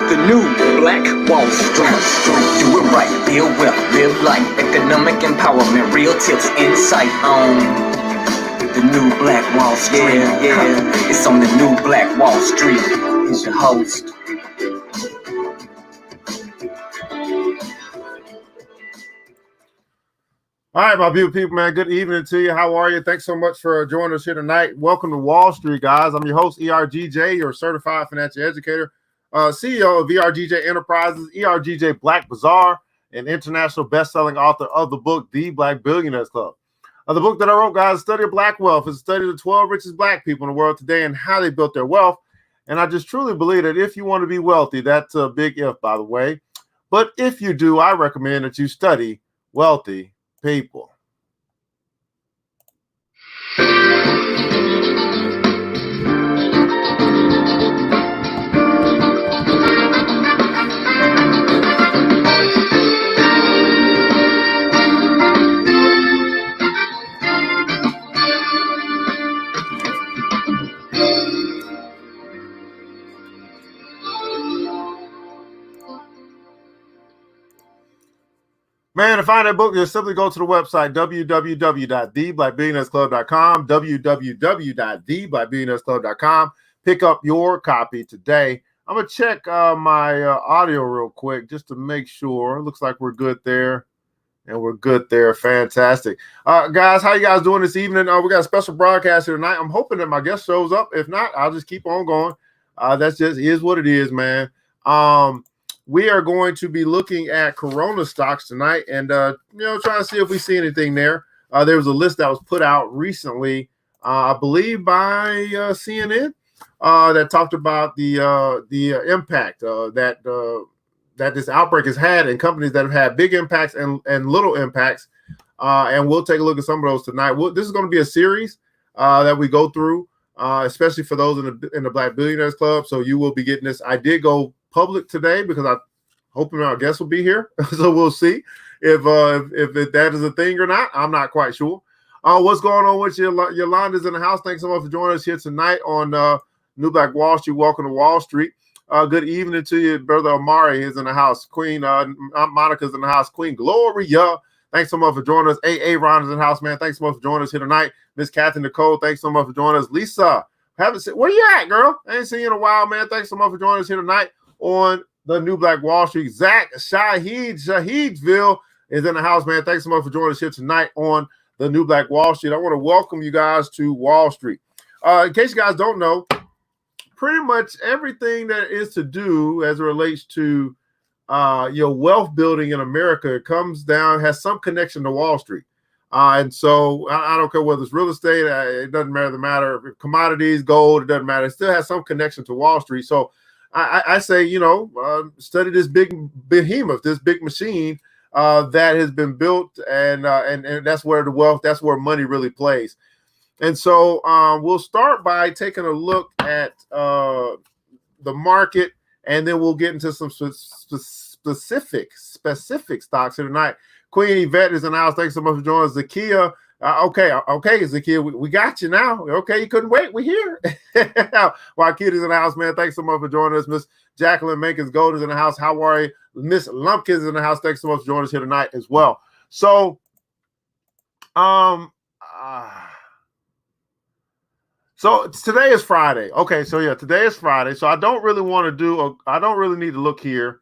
The new Black Wall Street. Do it right, build wealth, live life, economic empowerment, real tips, insight on the new Black Wall Street. Yeah, it's on the new Black Wall Street. He's your host. All right, my beautiful people, man. Good evening to you. How are you? Thanks so much for joining us here tonight. Welcome to Wall Street, guys. I'm your host, ERGJ, your certified financial educator, CEO of ERGJ Enterprises, ERGJ Black Bazaar, and international best-selling author of the book, The Black Billionaires Club. The book that I wrote, guys, Study of Black Wealth, is a study of the 12 richest Black people in the world today and how they built their wealth. And I just truly believe that if you want to be wealthy, that's a big if, by the way. But if you do, I recommend that you study wealthy people. Man, to find that book, just simply go to the website, www.theblackbillionairesclub.com, www.theblackbillionairesclub.com. Pick up your copy today. I'm going to check my audio real quick just to make sure. It looks like we're good there, and we're good there. Fantastic. Guys, how you guys doing this evening? We got a special broadcast here tonight. I'm hoping that my guest shows up. If not, I'll just keep on going. That's just is what it is, man. We are going to be looking at Corona stocks tonight and, trying to see if we see anything there. There was a list that was put out recently, I believe by CNN, that talked about the impact that this outbreak has had in companies that have had big impacts and little impacts. And we'll take a look at some of those tonight. This is going to be a series that we go through, especially for those in the Black Billionaires Club. So you will be getting this. I did go public today because I hoping our guests will be here. So we'll see if that is a thing or not. I'm not quite sure. What's going on with you? Yolanda's in the house. Thanks so much for joining us here tonight on New Black Wall Street. Welcome to Wall Street. Good evening to you. Brother Amari is in the house. Queen Monica's in the house. Queen Gloria, thanks so much for joining us. Ron is in the house, man. Thanks so much for joining us here tonight. Miss Kathy Nicole, thanks so much for joining us. Lisa, haven't seen, where you at, girl? I ain't seen you in a while, man. Thanks so much for joining us here tonight on the New Black Wall Street. Zach Shaheedville is in the house, man. Thanks so much for joining us here tonight on the New Black Wall Street. I want to welcome you guys to Wall Street. In case you guys don't know, pretty much everything that is to do as it relates to your wealth building in America has some connection to Wall Street. And so I don't care whether it's real estate, it doesn't matter. Commodities, gold, it doesn't matter. It still has some connection to Wall Street. So I say, study this big behemoth, this big machine that has been built, and that's where the wealth, that's where money really plays. And so we'll start by taking a look at the market, and then we'll get into some specific stocks here tonight. Queen Yvette is in the house. Thanks so much for joining us. Zakia. Okay, Zakia, we got you now. Okay, you couldn't wait. We're here. While Kid is in the house, man, thanks so much for joining us. Miss Jacqueline Mankins Gold is in the house. How are you? Miss Lumpkins is in the house. Thanks so much for joining us here tonight as well. So, so today is Friday. Okay, so yeah, today is Friday. So I don't really need to look here.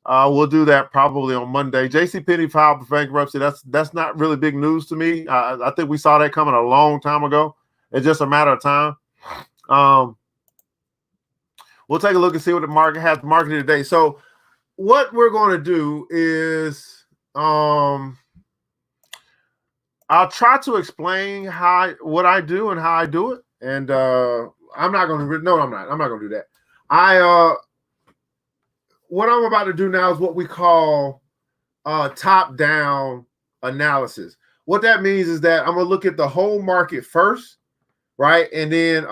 We'll do that probably on Monday. JCPenney filed for bankruptcy. That's not really big news to me. I think we saw that coming a long time ago. It's just a matter of time. We'll take a look and see what the market has marketed today. So what we're going to do is I'll try to explain what I do and how I do it. And I'm not going to do that. What I'm about to do now is what we call top-down analysis. What that means is that I'm going to look at the whole market first, right, and then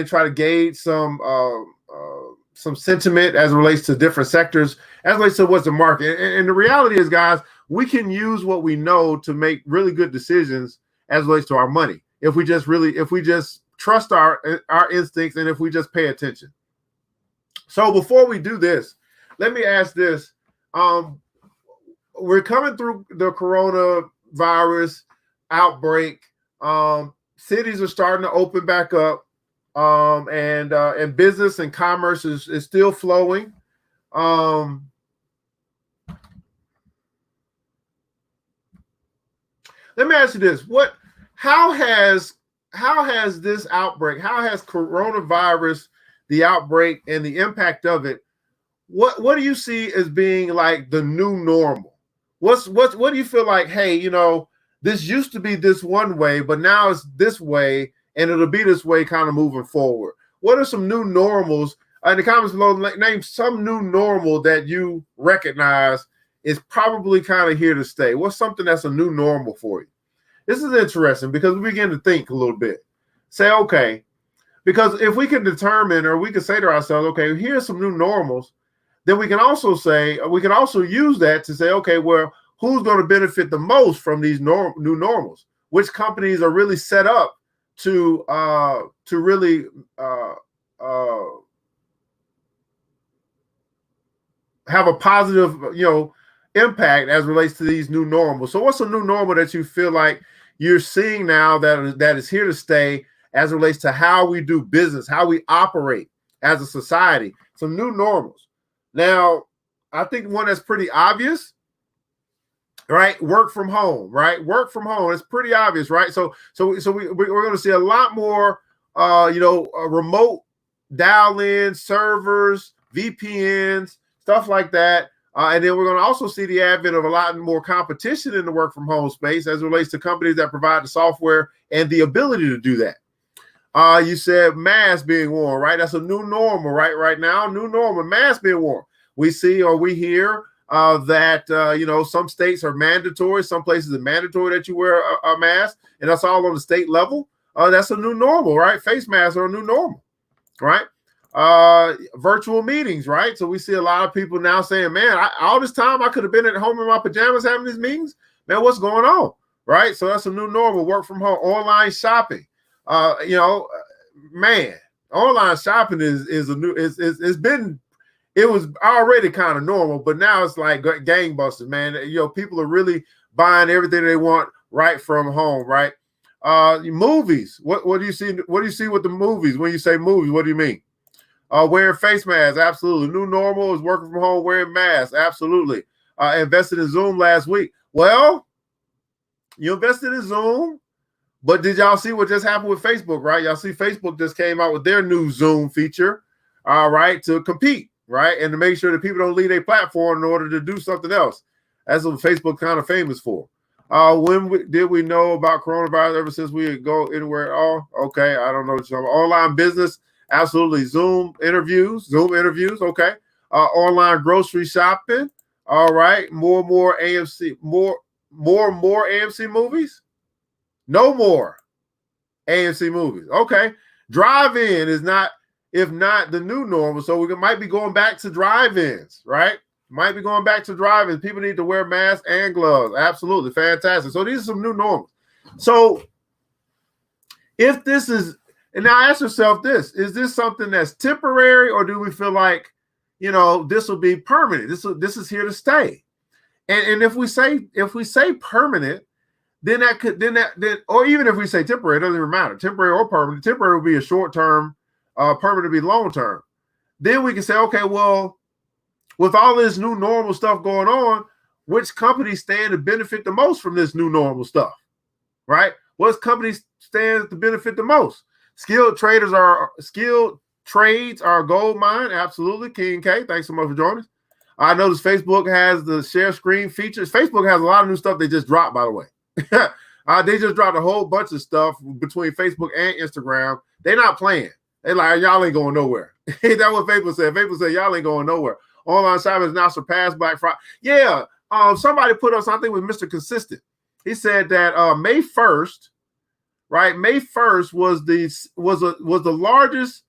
try to gauge some sentiment as it relates to different sectors, as it relates to what's the market. And the reality is, guys, we can use what we know to make really good decisions as it relates to our money. If we just trust our instincts and if we just pay attention. So before we do this, let me ask this. We're coming through the coronavirus outbreak. Cities are starting to open back up, and business and commerce is still flowing. Let me ask you this: how has this outbreak, how has coronavirus, the outbreak and the impact of it, what do you see as being like the new normal? What do you feel like, hey, this used to be this one way, but now it's this way, and it'll be this way kind of moving forward? What are some new normals? In the comments below, name some new normal that you recognize is probably kind of here to stay. What's something that's a new normal for you? This is interesting because we begin to think a little bit. Say, okay, because if we can determine, or we can say to ourselves, okay, here's some new normals, then we can also use that to say, okay, well, who's going to benefit the most from these new normals? Which companies are really set up to really have a positive, impact as relates to these new normals? So what's a new normal that you feel like you're seeing now that is here to stay as it relates to how we do business, how we operate as a society? Some new normals. Now, I think one that's pretty obvious, right? Work from home, right? Work from home. It's pretty obvious, right? So we're going to see a lot more, remote dial-in servers, VPNs, stuff like that. And then we're going to also see the advent of a lot more competition in the work from home space as it relates to companies that provide the software and the ability to do that. You said masks being worn, right? That's a new normal, right? Right now, new normal, masks being worn. We see or we hear that, some states are mandatory. Some places are mandatory that you wear a mask, and that's all on the state level. That's a new normal, right? Face masks are a new normal, right? Virtual meetings, right? So we see a lot of people now saying, man, all this time I could have been at home in my pajamas having these meetings. Man, what's going on, right? So that's a new normal. Work from home, online shopping. Man, online shopping is a new. It was already kind of normal, but now it's like gangbusters, man. People are really buying everything they want right from home, right? Movies. What do you see? What do you see with the movies? When you say movies, what do you mean? Wearing face masks, absolutely. New normal is working from home, wearing masks, absolutely. Invested in Zoom last week. Well, you invested in Zoom, but did y'all see what just happened with Facebook, right? Y'all see Facebook just came out with their new Zoom feature, right, to compete, right, and to make sure that people don't leave their platform in order to do something else. That's what Facebook kind of famous for. Did we know about coronavirus ever since we could go anywhere at all? Okay, I don't know. Online business. Absolutely. Zoom interviews. Okay. Online grocery shopping. All right. More AMC movies. No more AMC movies. Okay. Drive-in is not, if not the new normal. So we might be going back to drive-ins, right? Might be going back to drive-ins. People need to wear masks and gloves. Absolutely. Fantastic. So these are some new normals. So if this is, and now ask yourself this: is this something that's temporary, or do we feel like, this will be permanent? This is here to stay. And if we say permanent, then or even if we say temporary, it doesn't even matter. Temporary or permanent. Temporary will be a short term, permanent will be long term. Then we can say, okay, well, with all this new normal stuff going on, which companies stand to benefit the most from this new normal stuff, right? What companies stand to benefit the most? Skilled trades are a gold mine. Absolutely. King K, thanks so much for joining us. I noticed Facebook has the share screen features. Facebook has a lot of new stuff they just dropped, by the way. They just dropped a whole bunch of stuff between Facebook and Instagram. They're not playing. They're like, y'all ain't going nowhere. That's what Facebook said. Facebook said, y'all ain't going nowhere. Online shopping has now surpassed Black Friday. Yeah. Somebody put up something with Mr. Consistent. He said that May 1st, right? May 1st was the largest,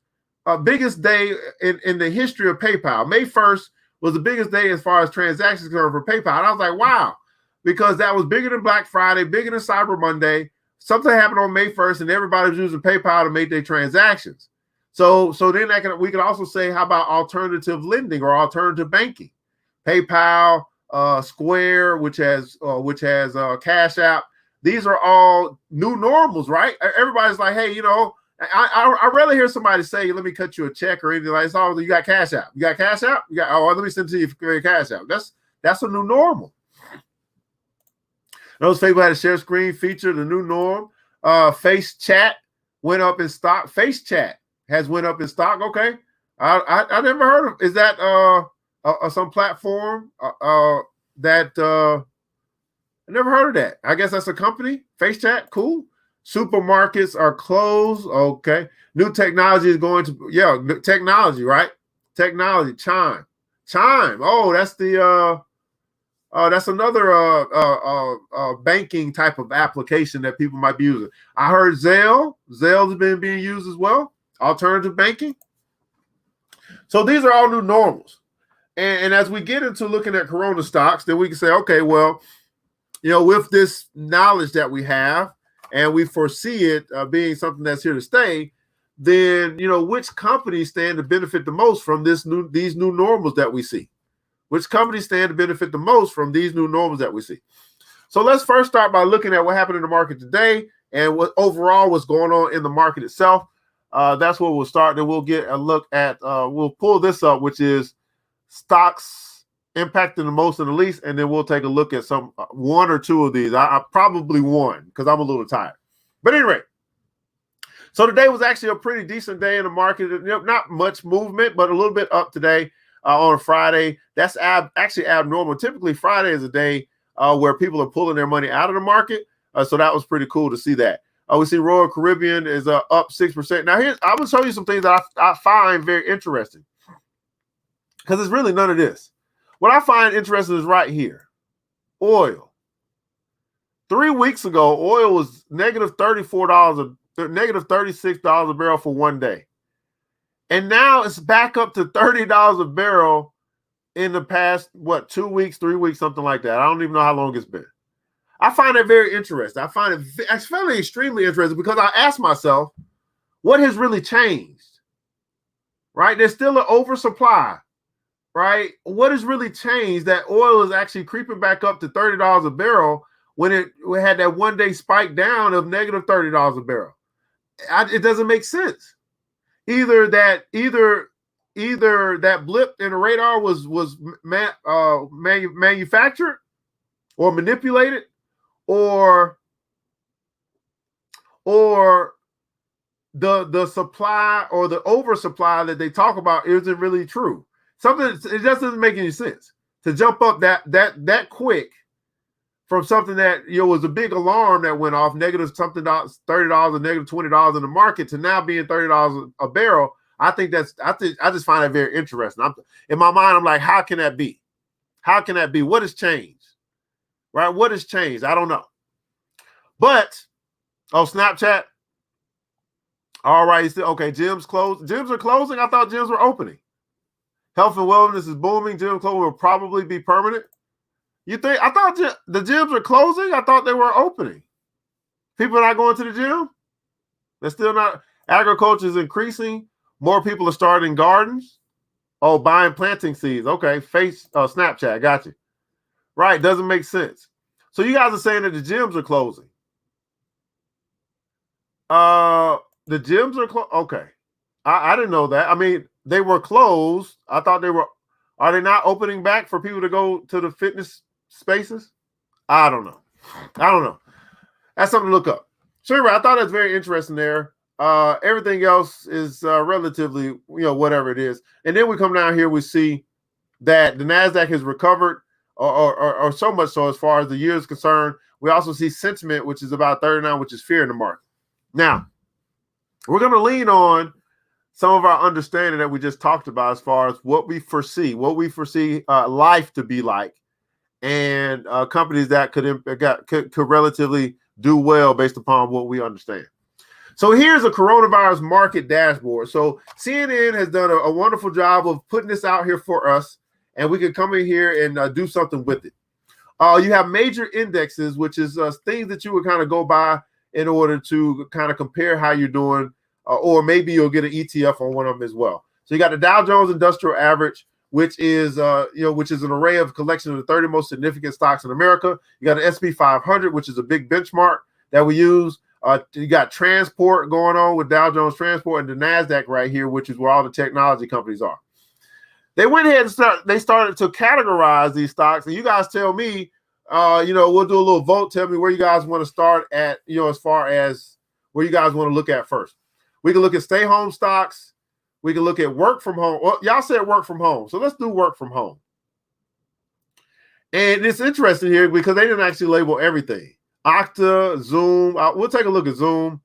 biggest day in the history of PayPal. May 1st was the biggest day as far as transactions go for PayPal. And I was like, wow, because that was bigger than Black Friday, bigger than Cyber Monday. Something happened on May 1st, and everybody was using PayPal to make their transactions. So then we can also say, how about alternative lending or alternative banking? PayPal, Square, which has Cash App. These are all new normals, right? Everybody's like, hey, I rarely hear somebody say, let me cut you a check or anything like that. Oh, you got Cash App. You got Cash App? Let me send it to you for your Cash App. That's a new normal. Those people had a share screen feature, the new norm. Face chat went up in stock. Face chat has went up in stock. Okay. I never heard of. Is that some platform that I never heard of that. I guess that's a company. Face chat, cool. Supermarkets are closed. Okay. New technology is going to, technology, right? Technology, Chime. Oh, that's that's another banking type of application that people might be using. I heard Zelle. Zelle's been being used as well. Alternative banking. So these are all new normals. And as we get into looking at Corona stocks, then we can say, okay, well, with this knowledge that we have, and we foresee it being something that's here to stay, then which companies stand to benefit the most from these new normals that we see? Which companies stand to benefit the most from these new normals that we see? So let's first start by looking at what happened in the market today and what's going on in the market itself. That's where we'll start. Then we'll get a look at, we'll pull this up, which is stocks impacting the most and the least, and then we'll take a look at one or two of these. I probably one because I'm a little tired. But anyway, so today was actually a pretty decent day in the market. Not much movement, but a little bit up today. On a Friday. That's actually abnormal. Typically, Friday is a day where people are pulling their money out of the market. So that was pretty cool to see that. We see Royal Caribbean is up 6%. Now, I'm going to show you some things that I find very interesting because it's really none of this. What I find interesting is right here. Oil. 3 weeks ago, oil was negative $34, negative $36 a barrel for one day. And now it's back up to $30 a barrel in the past, 2 weeks, 3 weeks, something like that. I don't even know how long it's been. I find it very interesting. I find it extremely interesting because I ask myself, what has really changed? Right? There's still an oversupply, right? What has really changed that oil is actually creeping back up to $30 a barrel when we had that one-day spike down of negative $30 a barrel? It doesn't make sense. Either that blip in the radar was manufactured or manipulated, or the supply or the oversupply that they talk about isn't really true. It just doesn't make any sense to jump up that quick from something that was a big alarm that went off, negative something $30 or negative $20 in the market, to now being $30 a barrel. I just find that very interesting. In my mind, I'm like, how can that be? How can that be? What has changed? Right? What has changed? I don't know. But Snapchat. All right, okay. Gyms closed. Gyms are closing. I thought gyms were opening. Health and wellness is booming. Gym closing will probably be permanent. You think? I thought the gyms are closing. I thought they were opening. People are not going to the gym. They're still not. Agriculture is increasing. More people are starting gardens. Oh, buying planting seeds. Okay, Snapchat. Got you. Right, doesn't make sense. So you guys are saying that the gyms are closing. The gyms are closed. Okay, I didn't know that. I mean, they were closed. I thought they were. Are they not opening back for people to go to the fitness spaces? I don't know. That's something to look up. So anyway, I thought that's very interesting there. Everything else is relatively, whatever it is. And then we come down here, we see that the NASDAQ has recovered, or so much so as far as the year is concerned. We also see sentiment, which is about 39, which is fear in the market. Now, we're going to lean on some of our understanding that we just talked about as far as what we foresee life to be like, and companies that could relatively do well based upon what we understand. So here's a coronavirus market dashboard. So CNN has done a wonderful job of putting this out here for us, and we can come in here and do something with it. You have major indexes, which is things that you would kind of go by in order to kind of compare how you're doing or maybe you'll get an ETF on one of them as well. So you got the Dow Jones Industrial Average, which is which is an array of collection of the 30 most significant stocks in America. You got the SP 500, which is a big benchmark that we use. You got transport going on with Dow Jones Transport, and the NASDAQ right here, which is where all the technology companies are. They went ahead and they started to categorize these stocks, and you guys tell me, we'll do a little vote. Tell me where you guys want to start at, as far as where you guys want to look at first. We can look at stay home stocks. We can look at work from home. Well, y'all said work from home, so let's do work from home. And it's interesting here because they didn't actually label everything. Okta, Zoom. We'll take a look at Zoom.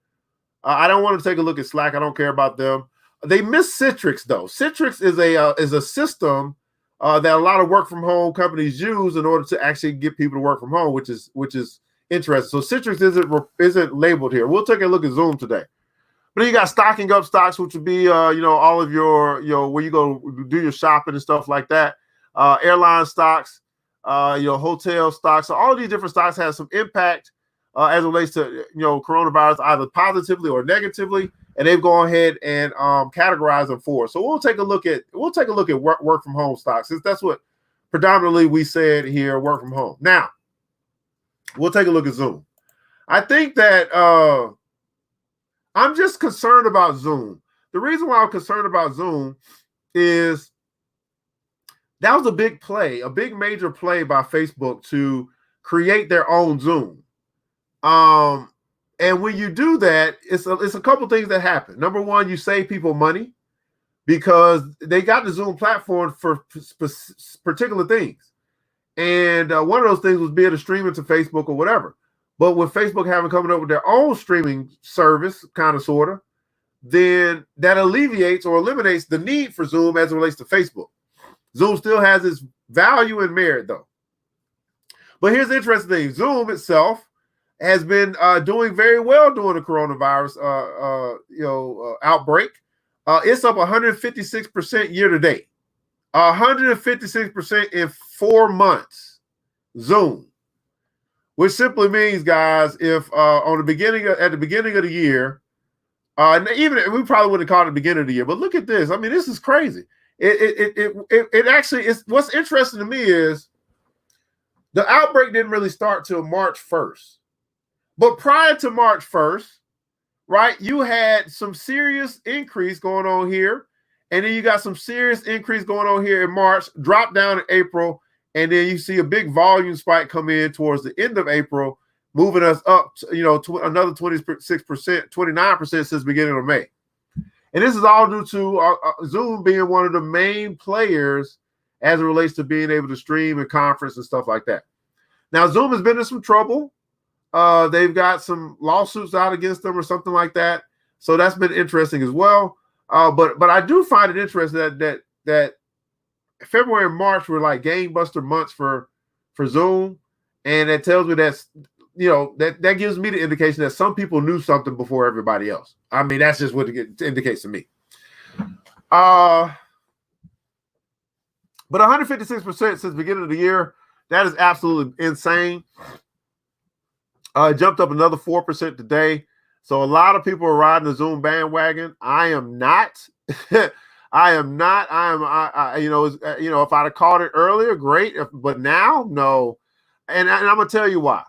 I don't want to take a look at Slack. I don't care about them. They missed Citrix though. Citrix is a system that a lot of work from home companies use in order to actually get people to work from home, which is interesting. So Citrix isn't labeled here. We'll take a look at Zoom today. But then you got stocking up stocks, which would be all of your where you go do your shopping and stuff like that. Airline stocks, hotel stocks. So all of these different stocks have some impact as it relates to coronavirus, either positively or negatively, and they've gone ahead and categorized them for us. So we'll take a look at work from home stocks, since that's what predominantly we said here, work from home. Now we'll take a look at Zoom. I think that I'm just concerned about Zoom. The reason why I'm concerned about Zoom is that was a big play, a big major play by Facebook to create their own Zoom. And when you do that, it's a couple things that happen. Number one, you save people money because they got the Zoom platform for particular things. And one of those things was being able to stream it to Facebook or whatever. But with Facebook having coming up with their own streaming service, kind of, sort of, then that alleviates or eliminates the need for Zoom as it relates to Facebook. Zoom still has its value and merit, though. But here's the interesting thing. Zoom itself has been doing very well during the coronavirus outbreak. It's up 156% year to date. 156% in 4 months. Zoom. Which simply means, guys, if at the beginning of the year, even we probably wouldn't call it the beginning of the year, but look at this. I mean, this is crazy. It actually is. What's interesting to me is the outbreak didn't really start till March 1st, but prior to March 1st, right, you had some serious increase going on here, and then you got some serious increase going on here in March, drop down in April. And then you see a big volume spike come in towards the end of April, moving us up to another 26%, 29% since the beginning of May. And this is all due to Zoom being one of the main players as it relates to being able to stream and conference and stuff like that. Now, Zoom has been in some trouble. They've got some lawsuits out against them or something like that. So that's been interesting as well. But I do find it interesting that February and March were like gangbuster months for Zoom, and it tells me that's that gives me the indication that some people knew something before everybody else. I mean, that's just what it indicates to me. But 156% since the beginning of the year, that is absolutely insane. Jumped up another 4% today. So a lot of people are riding the Zoom bandwagon. I am not. I am not. If I'd have caught it earlier, great. But now, no. And I'm gonna tell you why.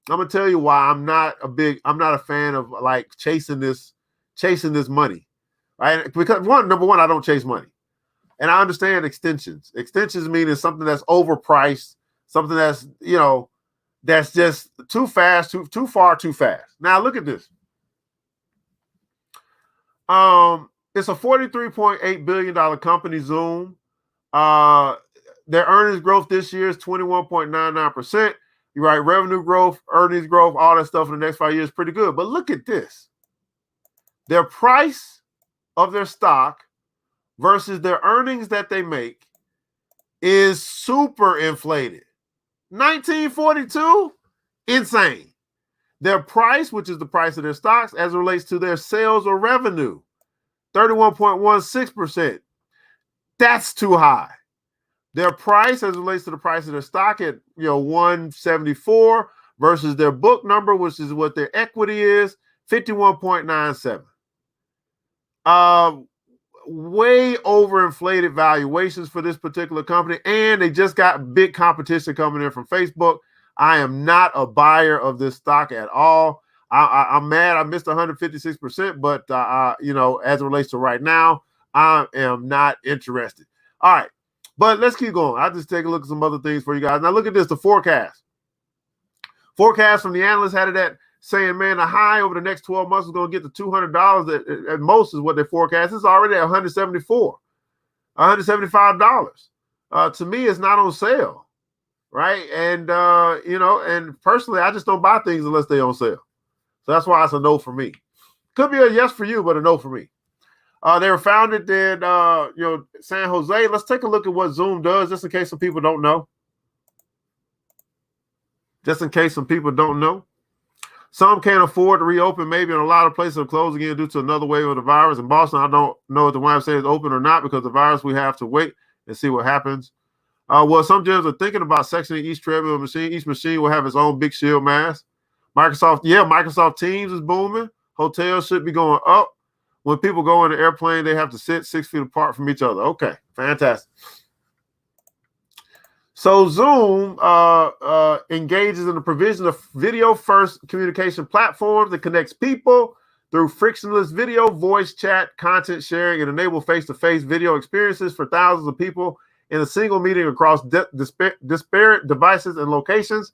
I'm not a fan of like chasing this money, right? Because number one, I don't chase money, and I understand extensions. Extensions mean it's something that's overpriced, something that's that's just too fast, too far, too fast. Now look at this. It's a $43.8 billion company, Zoom. Their earnings growth this year is 21.99%. You're right, revenue growth, earnings growth, all that stuff in the next 5 years is pretty good. But look at this. Their price of their stock versus their earnings that they make is super inflated. 1942, insane. Their price, which is the price of their stocks, as it relates to their sales or revenue, 31.16%. That's too high. Their price, as it relates to the price of their stock, at 174 versus their book number, which is what their equity is, 51.97. Way overinflated valuations for this particular company, and they just got big competition coming in from Facebook. I am not a buyer of this stock at all. I'm mad I missed 156%, but as it relates to right now, I am not interested. All right, but let's keep going. I'll just take a look at some other things for you guys. Now look at this, the forecast. Forecast from the analysts had it at saying, man, the high over the next 12 months is going to get to $200 at most is what they forecast. It's already at $174, $175. To me, it's not on sale, right? And, and personally, I just don't buy things unless they're on sale. So that's why it's a no for me. Could be a yes for you, but a no for me. They were founded in, San Jose. Let's take a look at what Zoom does, just in case some people don't know. Some can't afford to reopen. Maybe in a lot of places are closed again due to another wave of the virus. In Boston, I don't know if the YMCA is open or not because of the virus. We have to wait and see what happens. Well, some gyms are thinking about sectioning each treadmill machine. Each machine will have its own big shield mask. Microsoft Teams is booming. Hotels should be going up. When people go in the airplane, they have to sit 6 feet apart from each other. Okay, fantastic. So Zoom engages in the provision of video-first communication platforms that connects people through frictionless video, voice chat, content sharing, and enable face-to-face video experiences for thousands of people in a single meeting across disparate devices and locations.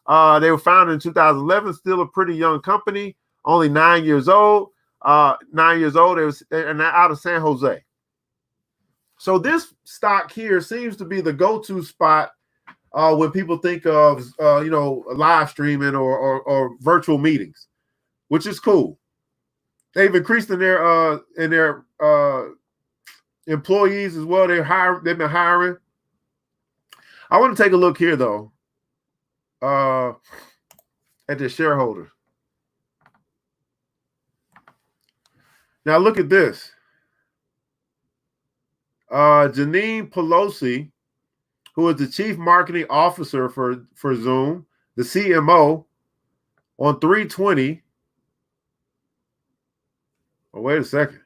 They were founded in 2011, still a pretty young company, only 9 years old. And they're out of San Jose. So this stock here seems to be the go-to spot when people think of, live streaming or virtual meetings, which is cool. They've increased in their employees as well. They've been hiring. I want to take a look here though at their shareholders. Now look at this. Janine Pelosi, who is the chief marketing officer for Zoom, the CMO, on 3/20. Oh, wait a second.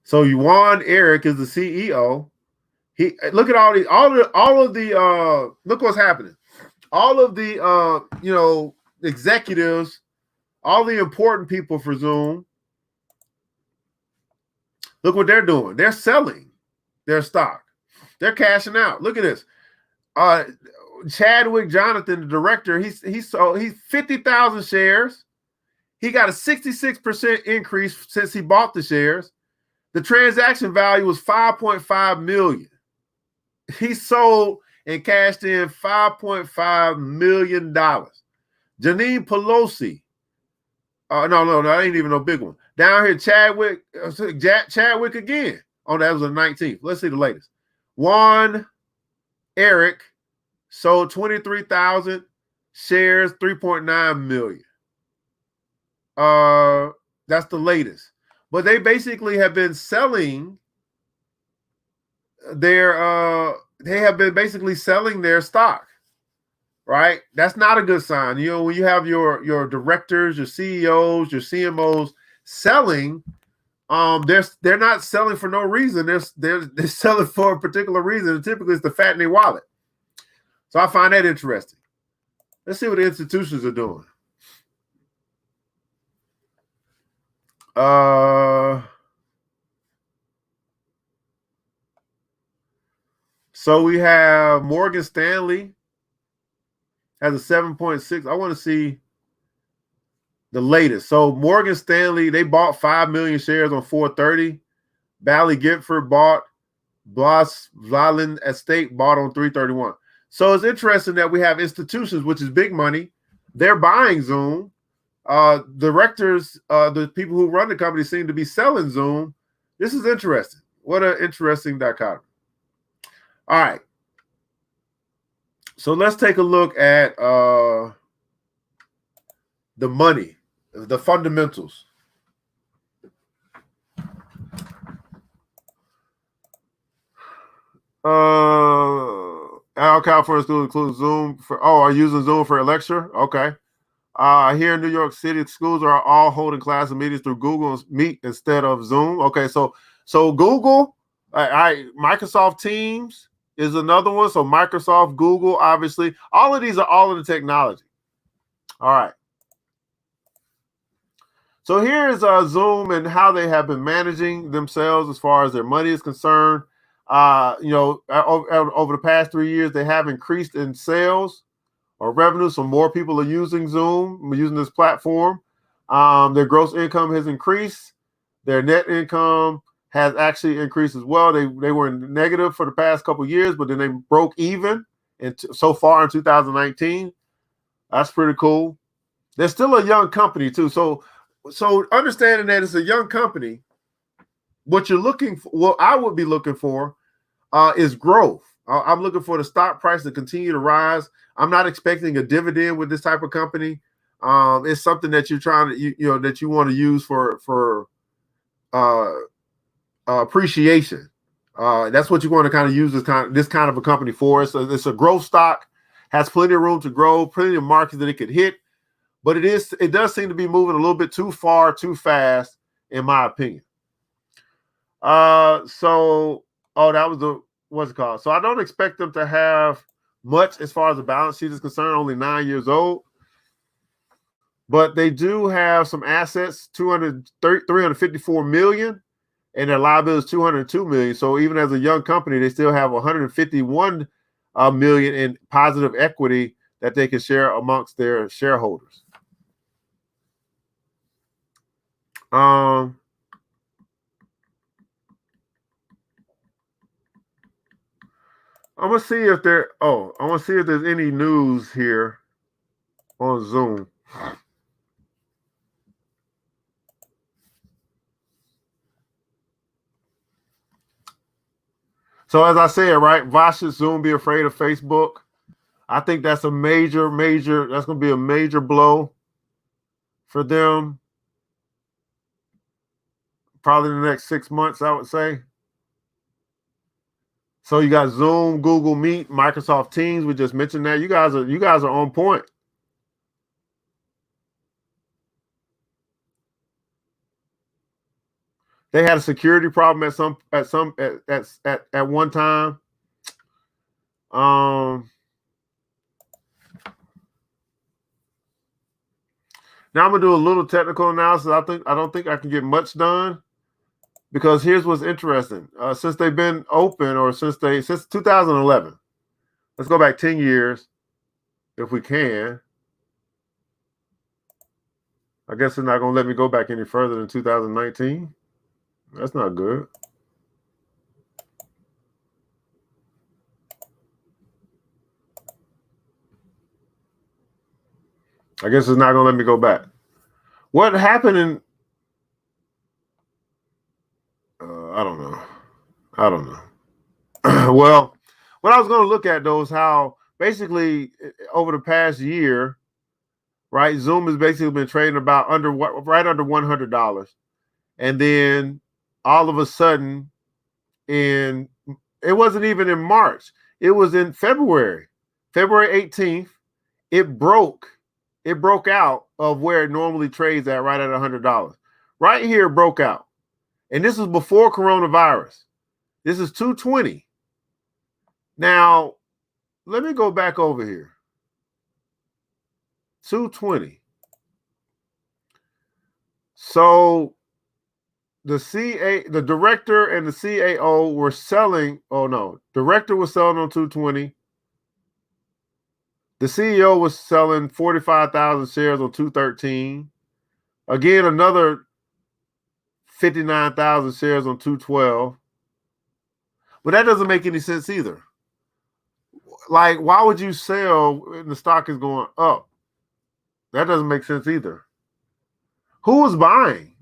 So Yuan Eric is the CEO. Look at look what's happening. All of the executives, all the important people for Zoom. Look what they're doing. They're selling their stock. They're cashing out. Look at this. Chadwick Jonathan, the director, he's 50,000 shares. He got a 66% increase since he bought the shares. The transaction value was $5.5 million. He sold and cashed in $5.5 million. Janine Pelosi. No, that ain't even no big one. Down here, Chadwick again. Oh, that was the 19th. Let's see the latest. Juan Eric sold 23,000 shares, 3.9 million. That's the latest. But they basically have been selling their stock. Right? That's not a good sign. When you have your directors, your CEOs, your CMOs selling, they're not selling for no reason. They're selling for a particular reason. And typically it's to fatten their wallet. So I find that interesting. Let's see what the institutions are doing. So we have Morgan Stanley has a 7.6. I want to see the latest. So Morgan Stanley, they bought 5 million shares on 430. Bally Gifford bought. Valen Estate bought on 331. So it's interesting that we have institutions, which is big money. They're buying Zoom. Directors, the people who run the company seem to be selling Zoom. This is interesting. What an interesting dichotomy. All right. So let's take a look at the money, the fundamentals. Al California schools include Zoom are using Zoom for a lecture? Okay. Here in New York City, schools are all holding class and meetings through Google Meet instead of Zoom. Okay, so Google, Microsoft Teams is another one. So Microsoft, Google, obviously, all of these are all in the technology. All right. So here is Zoom and how they have been managing themselves as far as their money is concerned. Over the past 3 years, they have increased in sales or revenue, so more people are using Zoom, using this platform. Their gross income has increased. Their net income has actually increased as well. They were negative for the past couple of years, but then they broke even so far in 2019. That's pretty cool. They're still a young company too. So understanding that it's a young company, what you're looking for, what I would be looking for is growth. I'm looking for the stock price to continue to rise. I'm not expecting a dividend with this type of company. It's something that you're trying to, that you want to use for appreciation. That's what you want to kind of use this kind of a company for. It's a growth stock, has plenty of room to grow, plenty of markets that it could hit, but it does seem to be moving a little bit too far, too fast, in my opinion. That was what's it called? So I don't expect them to have much as far as the balance sheet is concerned, only 9 years old. But they do have some assets, 354 million, and their liabilities 202 million. So even as a young company, they still have 151 million in positive equity that they can share amongst their shareholders. I'm gonna see if there's any news here on Zoom. So as I said, right, why should Zoom be afraid of Facebook? I think that's a major, that's going to be a major blow for them. Probably in the next 6 months, I would say. So you got Zoom, Google Meet, Microsoft Teams. We just mentioned that. You guys are on point. They had a security problem at one time. Now I'm gonna do a little technical analysis. I don't think I can get much done, because here's what's interesting. Since they've been open, or since 2011, let's go back 10 years if we can. I guess it's not gonna let me go back any further than 2019. That's not good. I guess it's not gonna let me go back. What happened in I don't know. Well, what I was going to look at, though, is how basically over the past year, right, Zoom has basically been trading right under $100, and then all of a sudden, it wasn't even in March, it was in February 18th, it broke out of where it normally trades at, right at $100. Right here, it broke out. And this is before coronavirus. This is 220. Now, let me go back over here. 220. So the director and the CAO were selling. Oh no, director was selling on 220. The CEO was selling 45,000 shares on 213. Again, another 59,000 shares on 212. But that doesn't make any sense either. Like, why would you sell when the stock is going up? That doesn't make sense either. Who was buying?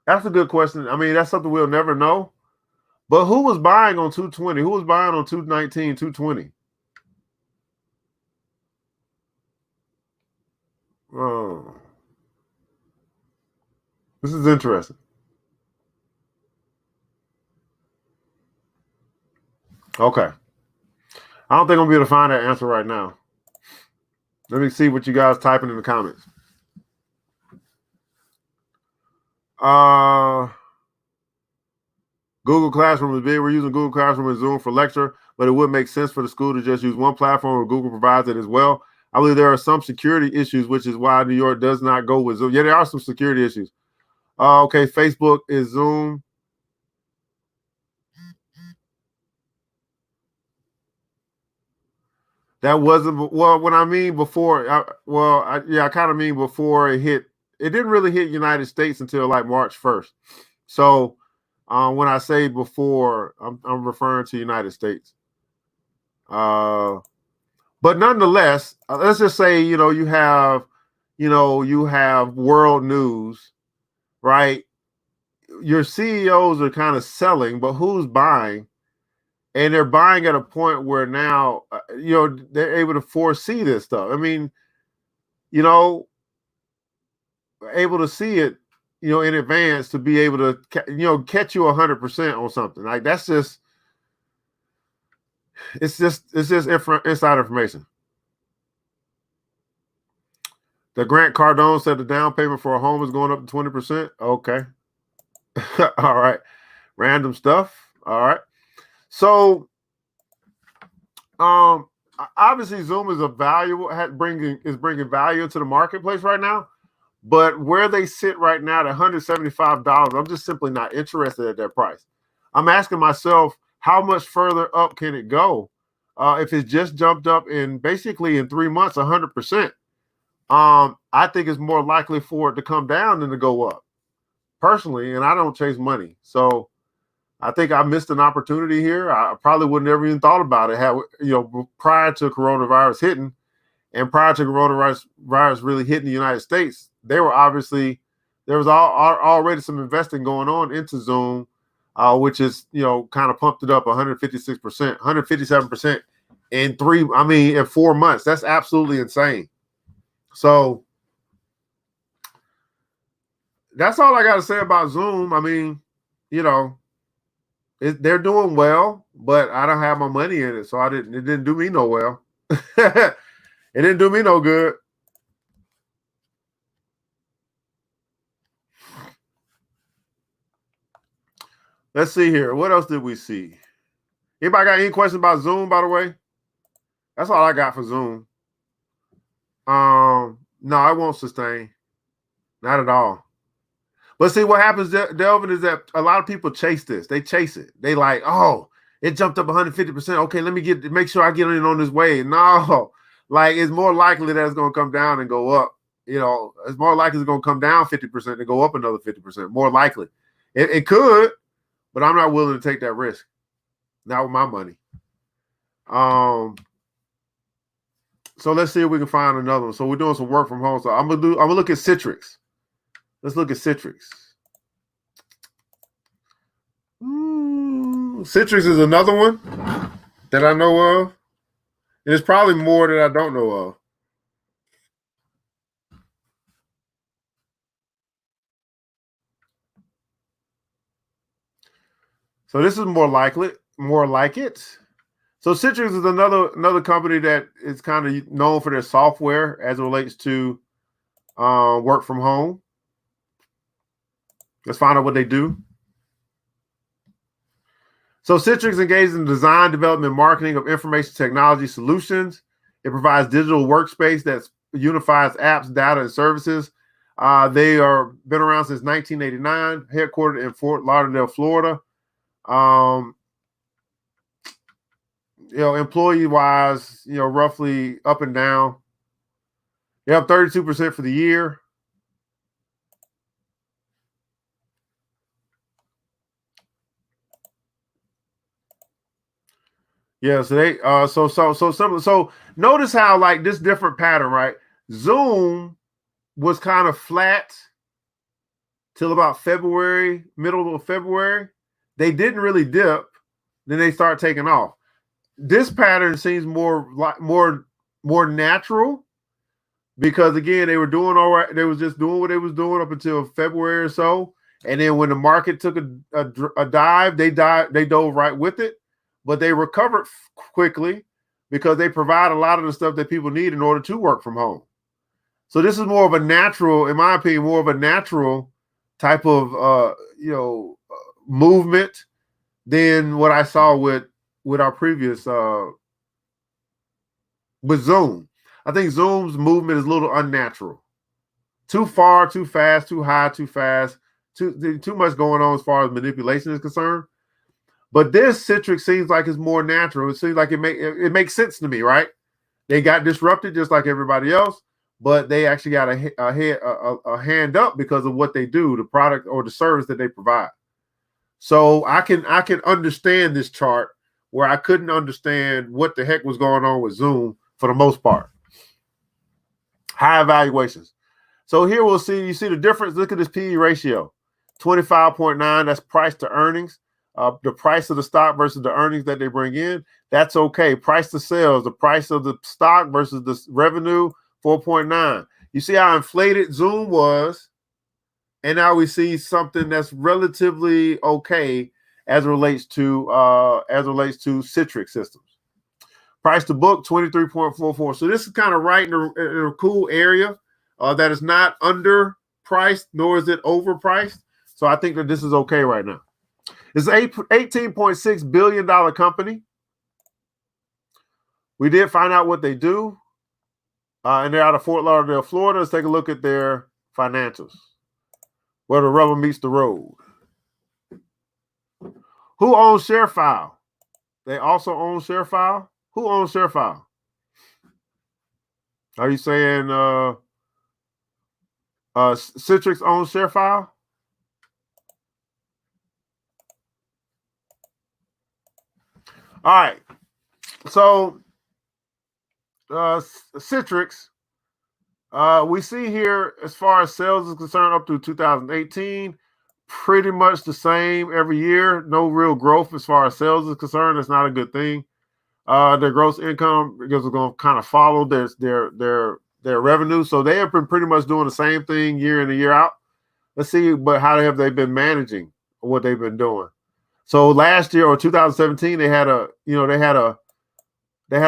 That's a good question. I mean, that's something we'll never know. But who was buying on 220? Who was buying on 219, 220? Oh. This is interesting. Okay. I don't think I'm going to be able to find that answer right now. Let me see what you guys typing in the comments. Google Classroom is big. We're using Google Classroom and Zoom for lecture, but it would make sense for the school to just use one platform where Google provides it as well. I believe there are some security issues, which is why New York does not go with Zoom. Yeah, there are some security issues. Okay, Facebook is Zoom. That wasn't, well, when I mean before, I kind of mean before it hit. It didn't really hit United States until like March 1st. So when I say before, I'm referring to United States. But nonetheless, let's just say, you have world news, right? Your CEOs are kind of selling, but who's buying? And they're buying at a point where now, they're able to foresee this stuff. I mean, able to see it, in advance to be able to, catch you 100% on something. Like that's just, it's just inside information. The Grant Cardone said the down payment for a home is going up to 20%. Okay. All right. Random stuff. All right. So, obviously Zoom is bringing value to the marketplace right now, but where they sit right now at $175, I'm just simply not interested at that price. I'm asking myself, how much further up can it go? If it's just jumped up in 3 months, 100%. I think it's more likely for it to come down than to go up, personally, and I don't chase money. So I think I missed an opportunity here. I probably would never even thought about it prior to coronavirus hitting, and prior to coronavirus really hitting the United States. There was already some investing going on into Zoom, which is kind of pumped it up 156%, 157% in 4 months. That's absolutely insane. So that's all I got to say about Zoom. I mean, they're doing well, but I don't have my money in it, so it didn't do me no well. It didn't do me no good. Let's see here. What else did we see? Anybody got any questions about Zoom, by the way? That's all I got for Zoom. No, it won't sustain. Not at all. But see, what happens, Delvin, is that a lot of people chase this. They chase it. They like, oh, it jumped up 150%. Okay, let me make sure I get in on this wave. No, like it's more likely that it's going to come down and go up. It's more likely it's going to come down 50% and go up another 50%. More likely. It could, but I'm not willing to take that risk. Not with my money. So let's see if we can find another one. So we're doing some work from home. So I'm gonna look at Citrix. Let's look at Citrix. Citrix is another one that I know of. And there's probably more that I don't know of. So this is more like it. So Citrix is another company that is kind of known for their software as it relates to work from home. Let's find out what they do. So Citrix engages in design, development, marketing of information technology solutions. It provides digital workspace that unifies apps, data, and services. They are been around since 1989, headquartered in Fort Lauderdale, Florida. Employee-wise, roughly up and down. They have 32% for the year. Yeah, so they so notice how like this different pattern, right? Zoom was kind of flat till about February, middle of February. They didn't really dip, then they start taking off. This pattern seems more natural because again, they were doing all right. They was just doing what they was doing up until February or so, and then when the market took a dive, they dove right with it. But they recovered quickly. because they provide a lot of the stuff that people need in order to work from home. So this is more of a natural, in my opinion, more of a natural type of movement than what I saw with our previous with Zoom. I think Zoom's movement is a little unnatural. Too far, too fast, too high, too fast, too much going on as far as manipulation is concerned. But this Citrix seems like it's more natural. It seems like it makes sense to me, right? They got disrupted just like everybody else, but they actually got a hand up because of what they do, the product or the service that they provide. So I can understand this chart where I couldn't understand what the heck was going on with Zoom for the most part. High evaluations. So here you see the difference. Look at this PE ratio, 25.9. That's price to earnings. The price of the stock versus the earnings that they bring in, that's okay. Price to sales, the price of the stock versus the revenue, 4.9. You see how inflated Zoom was, and now we see something that's relatively okay as it relates to Citrix systems. Price to book, 23.44. So this is kind of right in a cool area that is not underpriced, nor is it overpriced. So I think that this is okay right now. It's an $18.6 billion company. We did find out what they do, and they're out of Fort Lauderdale, Florida. Let's take a look at their financials, where the rubber meets the road. Who owns ShareFile? They also own ShareFile. Who owns ShareFile? Are you saying Citrix owns ShareFile? All right. So Citrix, we see here as far as sales is concerned up through 2018, pretty much the same every year. No real growth as far as sales is concerned. That's not a good thing. Their gross income is going to kind of follow their revenue. So they have been pretty much doing the same thing year in and year out. Let's see, but how have they been managing what they've been doing? So last year or 2017, they had a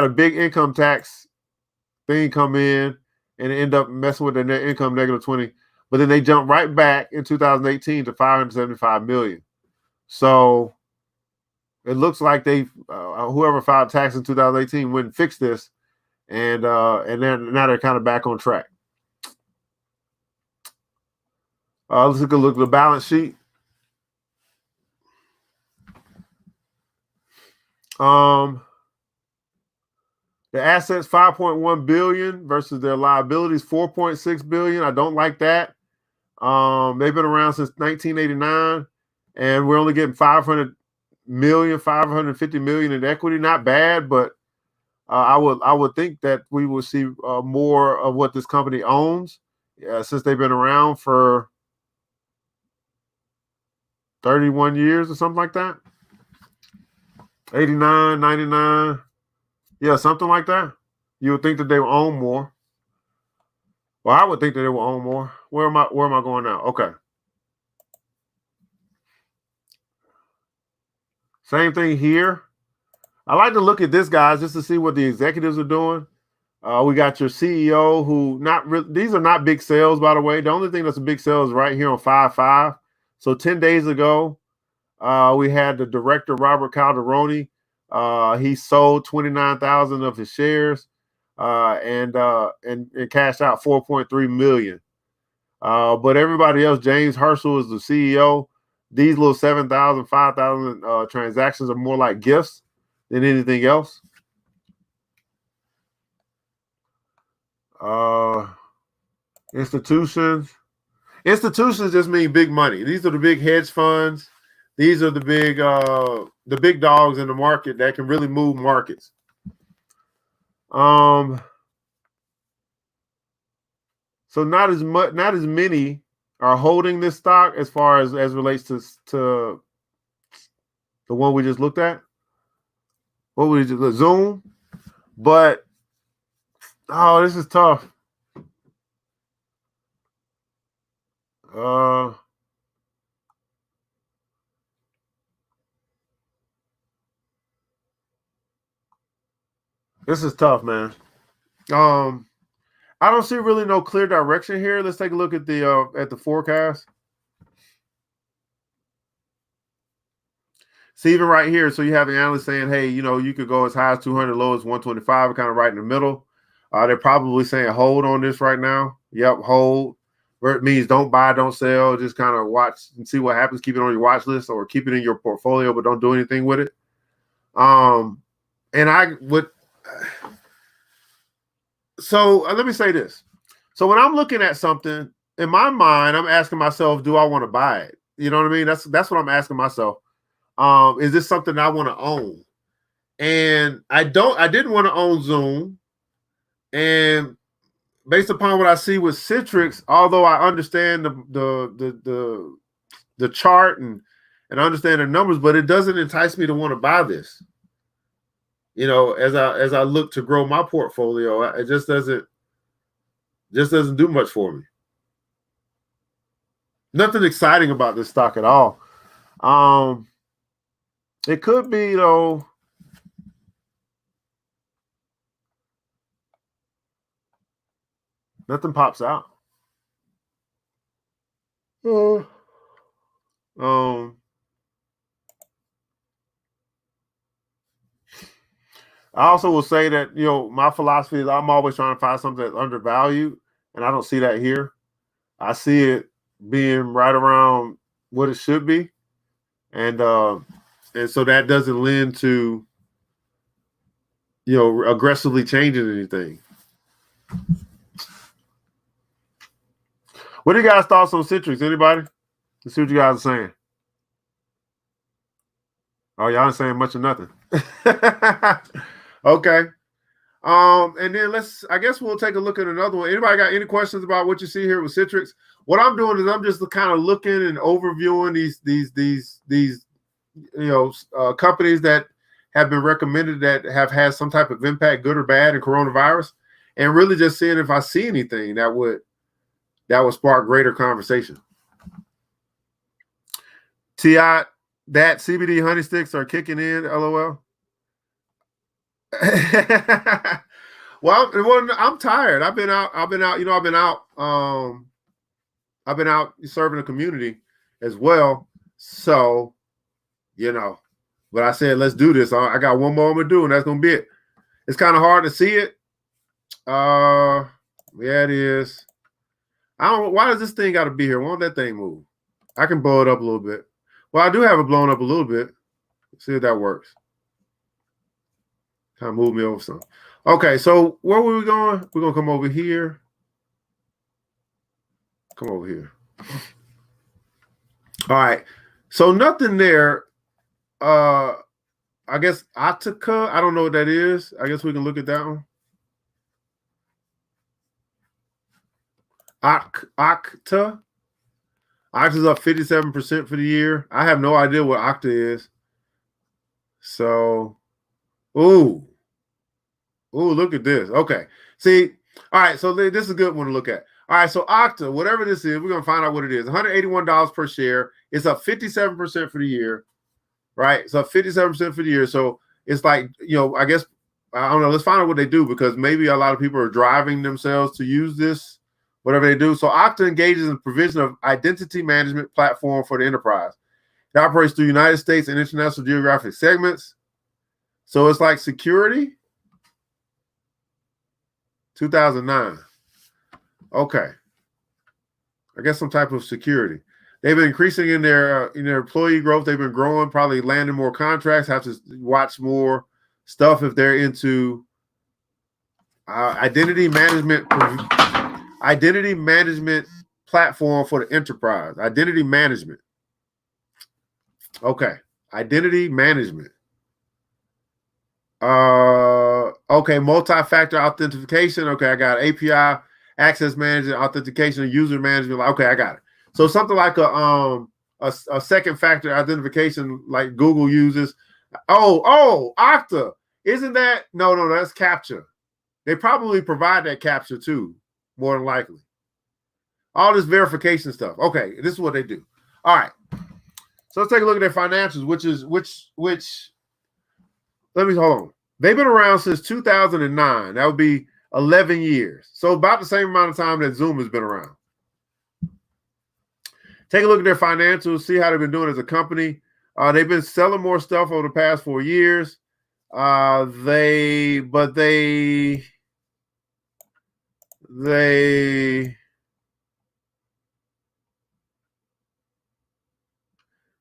big income tax thing come in and end up messing with their net income -20. But then they jumped right back in 2018 to 575 million. So it looks like they whoever filed tax in 2018 went and fixed this, and then now they're kind of back on track. Let's take a look at the balance sheet. The assets 5.1 billion versus their liabilities 4.6 billion. I don't like that. They've been around since 1989, and we're only getting 550 million in equity. Not bad, but I would think that we will see more of what this company owns since they've been around for 31 years or something like that. 89, 99. Yeah, something like that. You would think that they will own more. Well, I would think that they will own more. Where am I going now? Okay. Same thing here. I like to look at this, guys, just to see what the executives are doing. We got your CEO who these are not big sales, by the way. The only thing that's a big sale is right here on 5/5. So 10 days ago, we had the director, Robert Calderoni. He sold 29,000 of his shares and cashed out 4.3 million. But everybody else, James Herschel is the CEO. These little 7,000, 5,000 transactions are more like gifts than anything else. Institutions just mean big money. These are the big hedge funds. These are the big dogs in the market that can really move markets. So not as many are holding this stock as far as relates to the one we just looked at. What we just Zoom, but this is tough. This is tough, man. I don't see really no clear direction here. Let's take a look at the forecast. See, even right here, so you have the analyst saying, hey, you could go as high as 200, low as 125, kind of right in the middle. They're probably saying hold on this right now. Yep, hold. Where it means don't buy, don't sell. Just kind of watch and see what happens. Keep it on your watch list or keep it in your portfolio, but don't do anything with it. And I would. So let me say this. So when I'm looking at something, in my mind, I'm asking myself, do I want to buy it? You know what I mean? That's what I'm asking myself. Is this something I want to own? And I didn't want to own Zoom. And based upon what I see with Citrix, although I understand the chart and understand the numbers, but it doesn't entice me to want to buy this. As I look to grow my portfolio, it just doesn't do much for me. Nothing exciting about this stock at all. It could be though. Nothing pops out. I also will say that, my philosophy is I'm always trying to find something that's undervalued, and I don't see that here. I see it being right around what it should be. And so that doesn't lend to, aggressively changing anything. What are you guys' thoughts on Citrix? Anybody? Let's see what you guys are saying. Oh, y'all ain't saying much of nothing. Okay. And then I guess we'll take a look at another one. Anybody got any questions about what you see here with Citrix? What I'm doing is I'm just kind of looking and overviewing these companies that have been recommended that have had some type of impact, good or bad, in coronavirus, and really just seeing if I see anything that would spark greater conversation. T.I., that CBD honey sticks are kicking in, LOL. Well, I'm tired. I've been out, serving the community as well. So, but I said, let's do this. I got one more I'm going to do, and that's going to be it. It's kind of hard to see it. Yeah, it is. I don't know. Why does this thing got to be here? Why don't that thing move? I can blow it up a little bit. Well, I do have it blown up a little bit. Let's see if that works. Kind of move me over some. Okay, so where were we going? We're going to come over here. Come over here. All right. So nothing there. I guess Attica. I don't know what that is. I guess we can look at that one. Okta. Okta's up 57% for the year. I have no idea what Okta is. So, ooh, look at this. Okay. See, all right, so this is a good one to look at. All right, so Okta, whatever this is, we're going to find out what it is. $181 per share. It's up 57% for the year, right? It's up 57% for the year. So it's like, I guess, I don't know. Let's find out what they do, because maybe a lot of people are driving themselves to use this, whatever they do. So Okta engages in the provision of identity management platform for the enterprise. It operates through United States and international geographic segments. So it's like security. 2009. Okay. I guess some type of security. They've been increasing in their employee growth. They've been growing, probably landing more contracts, have to watch more stuff if they're into identity management platform for the enterprise. Identity management. Okay. Identity management. Okay, multi-factor authentication. Okay, I got API, access management, authentication, and user management. Okay, I got it. So something like a second factor identification like Google uses. Oh, Okta. Isn't that? No, that's CAPTCHA. They probably provide that CAPTCHA too, more than likely. All this verification stuff. Okay, this is what they do. All right. So let's take a look at their financials, which let me hold on. They've been around since 2009. That would be 11 years. So about the same amount of time that Zoom has been around. Take a look at their financials, see how they've been doing as a company. They've been selling more stuff over the past 4 years. They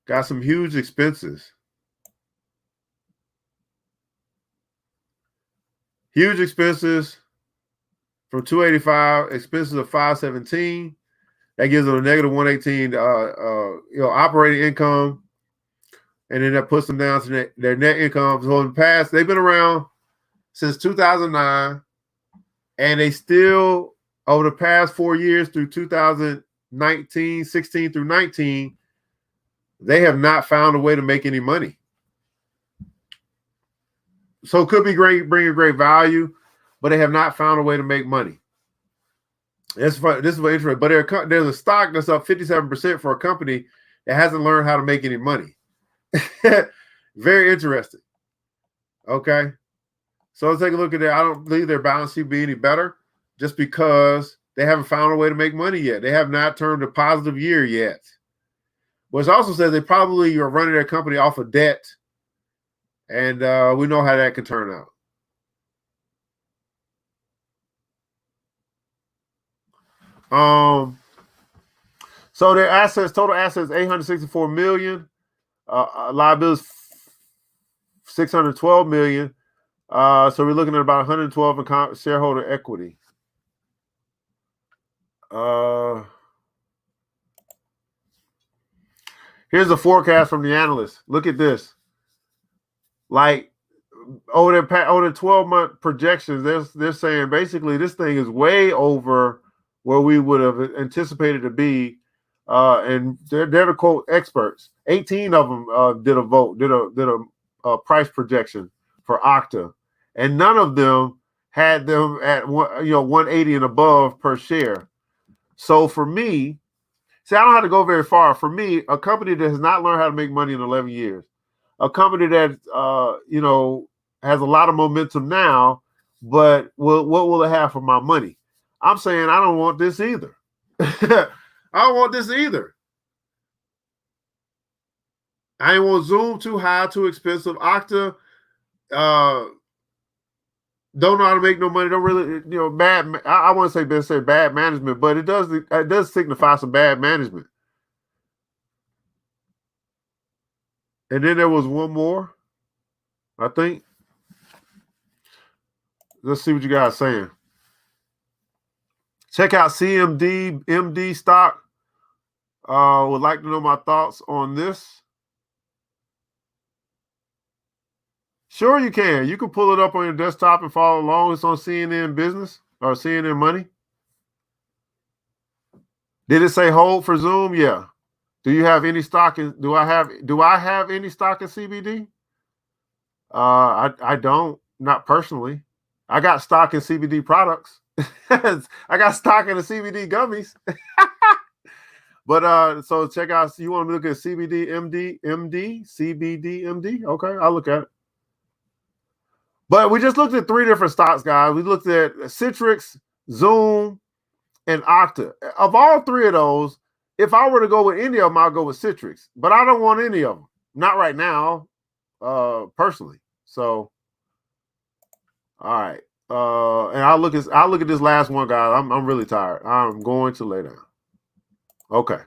got some huge expenses. Huge expenses from 285, expenses of 517. That gives them a negative 118 operating income. And then that puts them down to their net income. So in the past, they've been around since 2009, and they still, over the past 4 years through 2019, 16 through 19, they have not found a way to make any money. So it could be great, bringing great value, but they have not found a way to make money. This is what interesting. But there's a stock that's up 57% for a company that hasn't learned how to make any money. Very interesting. Okay. So let's take a look at that. I don't believe their balance sheet be any better just because they haven't found a way to make money yet. They have not turned a positive year yet. Which also says they probably are running their company off of debt. And we know how that can turn out. So their assets, total assets, $864 million. Liabilities, $612 million. So we're looking at about 112 in shareholder equity. Here's the forecast from the analysts. Look at this. Like over the 12-month projections, they're saying basically this thing is way over where we would have anticipated to be. And they're the quote experts. 18 of them did a price projection for Okta, and none of them had them at 180 and above per share. So for me, see, I don't have to go very far. For me, a company that has not learned how to make money in 11 years, a company that has a lot of momentum now, but what will it have for my money? I'm saying I don't want this either. I don't want this either. I ain't want Zoom too high, too expensive. Okta, don't know how to make no money. Don't really, bad. I want to say bad management, but it does signify some bad management. And then there was one more, I think. Let's see what you guys are saying. Check out CMD MD stock. Would like to know my thoughts on this. Sure, you can. You can pull it up on your desktop and follow along. It's on CNN Business or CNN Money. Did it say hold for Zoom? Yeah. Do you have any stock in? Do I have any stock in CBD? I don't. Not personally. I got stock in CBD products. I got stock in the CBD gummies. But so check out. You want to look at CBD CBD MD? Okay, I'll look at it. But we just looked at 3 different stocks, guys. We looked at Citrix, Zoom, and Okta. Of all 3 of those, if I were to go with any of them, I'll go with Citrix. But I don't want any of them. Not right now, personally. So, all right. And I'll look at this last one, guys. I'm really tired. I'm going to lay down. Okay.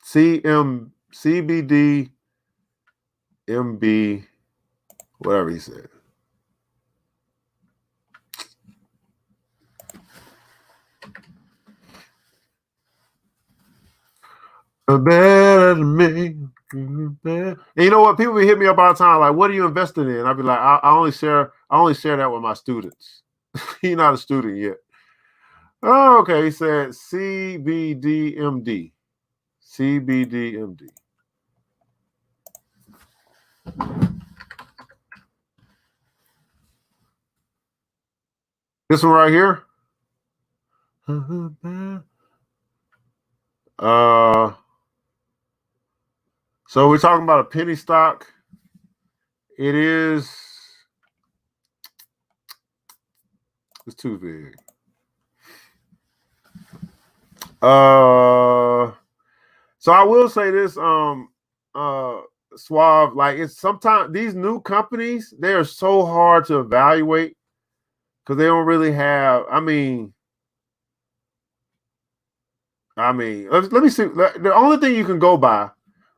CBD MB, whatever he said. Better than me. And you know what? People be hitting me up all the time, like, "What are you investing in?" I'd be like, "I only share that with my students." He's not a student yet. Oh, okay. He said CBDMD. CBDMD. This one right here. So we're talking about a penny stock. It is. It's too big. So I will say this, Suave, like it's sometimes these new companies, they are so hard to evaluate because they don't really have, let me see. The only thing you can go by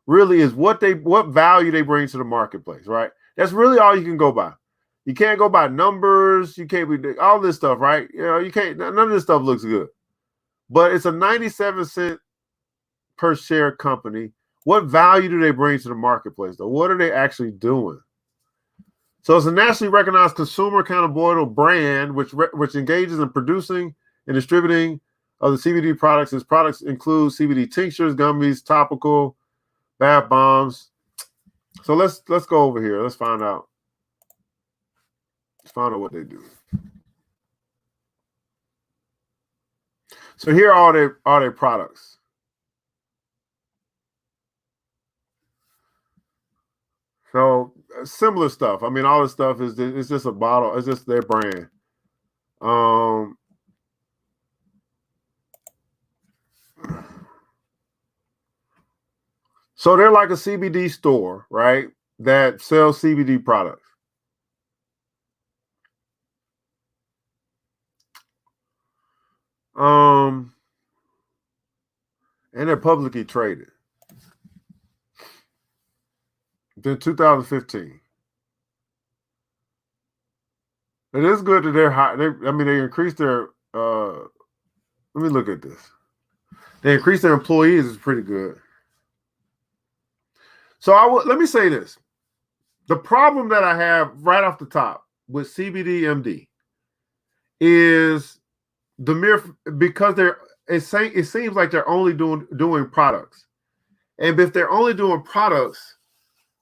really is what value they bring to the marketplace, right? That's really all you can go by. You can't go by numbers, you can't be all this stuff, right? You can't, none of this stuff looks good. But it's a 97-cent per share company. What value do they bring to the marketplace, though? What are they actually doing? So it's a nationally recognized consumer accountable brand which engages in producing and distributing of the CBD products. Its products include CBD tinctures, gummies, topical, bath bombs. So let's go over here. Let's find out. Let's find out what they do. So here are their products. So similar stuff. I mean, all this stuff is it's just a bottle. It's just their brand. So they're like a CBD store, right? That sells CBD products. And they're publicly traded. In 2015. It is good that they're high. They increased their. Let me look at this. They increased their employees. Is pretty good. So let me say this: the problem that I have right off the top with CBD MD is the mere because it seems like they're only doing products, and if they're only doing products,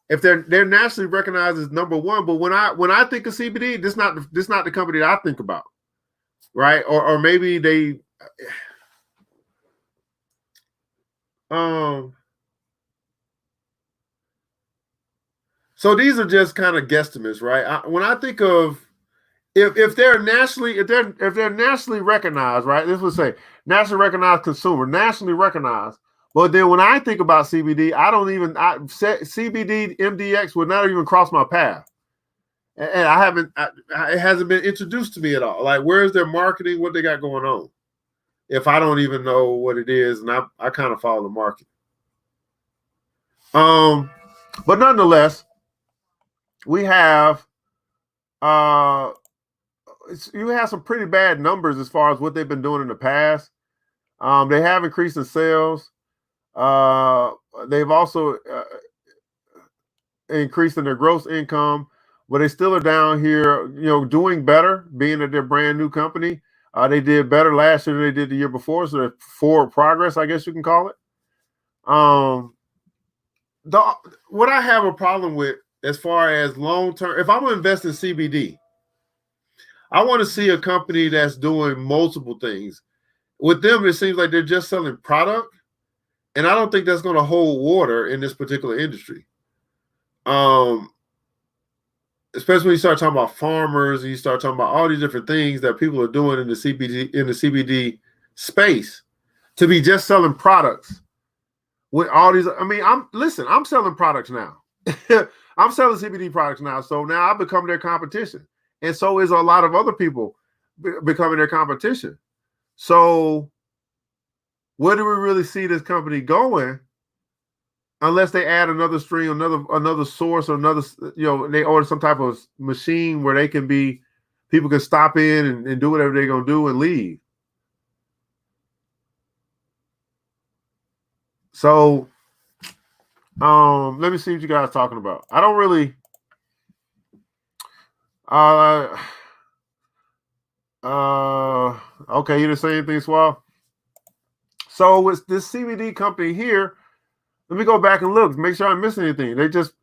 if they're nationally recognized as number one, but when I think of CBD, this not the company that I think about, right? Or maybe they, so these are just kind of guesstimates, right? When I think of if they're nationally recognized, right? This would say nationally recognized consumer, nationally recognized. But then when I think about CBD, CBD MDX would not even cross my path. And I haven't, it hasn't been introduced to me at all. Like, where's their marketing? What they got going on? If I don't even know what it is, and I kind of follow the market. But nonetheless, we have you have some pretty bad numbers as far as what they've been doing in the past. They have increased in sales. They've also increased in their gross income, but they still are down here, doing better, being that they're a brand new company. They did better last year than they did the year before, so they're forward progress, I guess you can call it. What I have a problem with as far as long-term, if I'm going to invest in CBD, I want to see a company that's doing multiple things. With them, it seems like they're just selling product, and I don't think that's going to hold water in this particular industry. Especially when you start talking about farmers and you start talking about all these different things that people are doing in the CBD space, to be just selling products with all these. I'm selling products now. I'm selling CBD products now. So now I become their competition. And so is a lot of other people becoming their competition. So where do we really see this company going? Unless they add another stream, another source, or another, they order some type of machine where people can stop in and do whatever they're gonna do and leave. So, let me see what you guys are talking about. I don't really, okay, you didn't say anything, Swell. So with this CBD company here, let me go back and look, make sure I didn't miss anything. They just.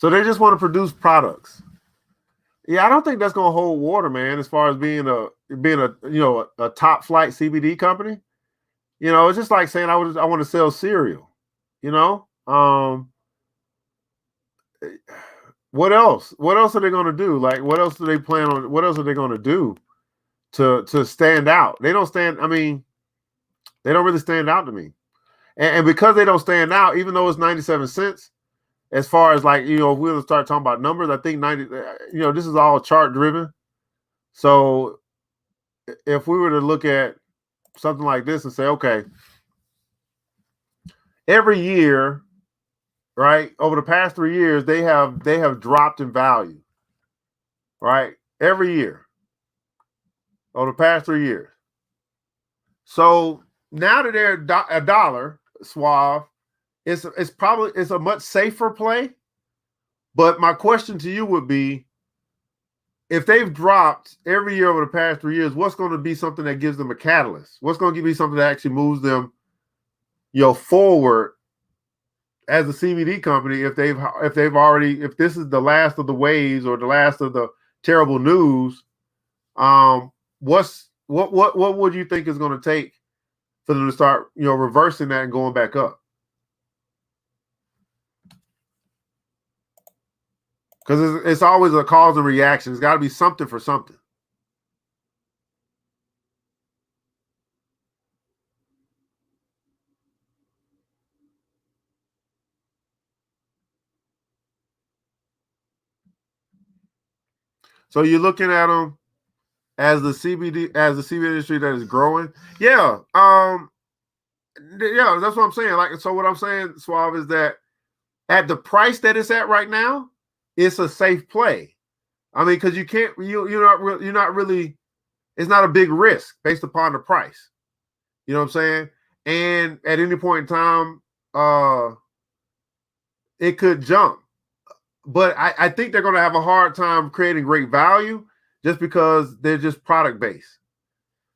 So they just want to produce products. Yeah, I don't think that's gonna hold water, man. As far as being a a top flight CBD company, it's just like saying I want to sell cereal. You know, what else? What else are they gonna do? Like, what else do they plan on? What else are they gonna do to stand out? They don't stand. I mean, they don't really stand out to me, and because they don't stand out, even though it's 97 cents. As far as like, if we'll start talking about numbers, I think 90, this is all chart driven. So if we were to look at something like this and say, okay, every year, right, over the past 3 years, they have dropped in value, right? Every year over the past 3 years. So now that they're a dollar, Suave, it's a much safer play. But my question to you would be, if they've dropped every year over the past 3 years, what's going to be something that gives them a catalyst? What's going to be something that actually moves them, forward as a CBD company? If if this is the last of the waves or the last of the terrible news, what would you think is going to take for them to start, reversing that and going back up? Because it's always a cause and reaction. It's got to be something for something. So you're looking at them as the CBD industry that is growing. Yeah. Yeah, that's what I'm saying. Like, so what I'm saying, Suave, is that at the price that it's at right now, it's a safe play. I mean, because you're not really, it's not a big risk based upon the price. You know what I'm saying? And at any point in time, it could jump. But I think they're going to have a hard time creating great value just because they're just product based.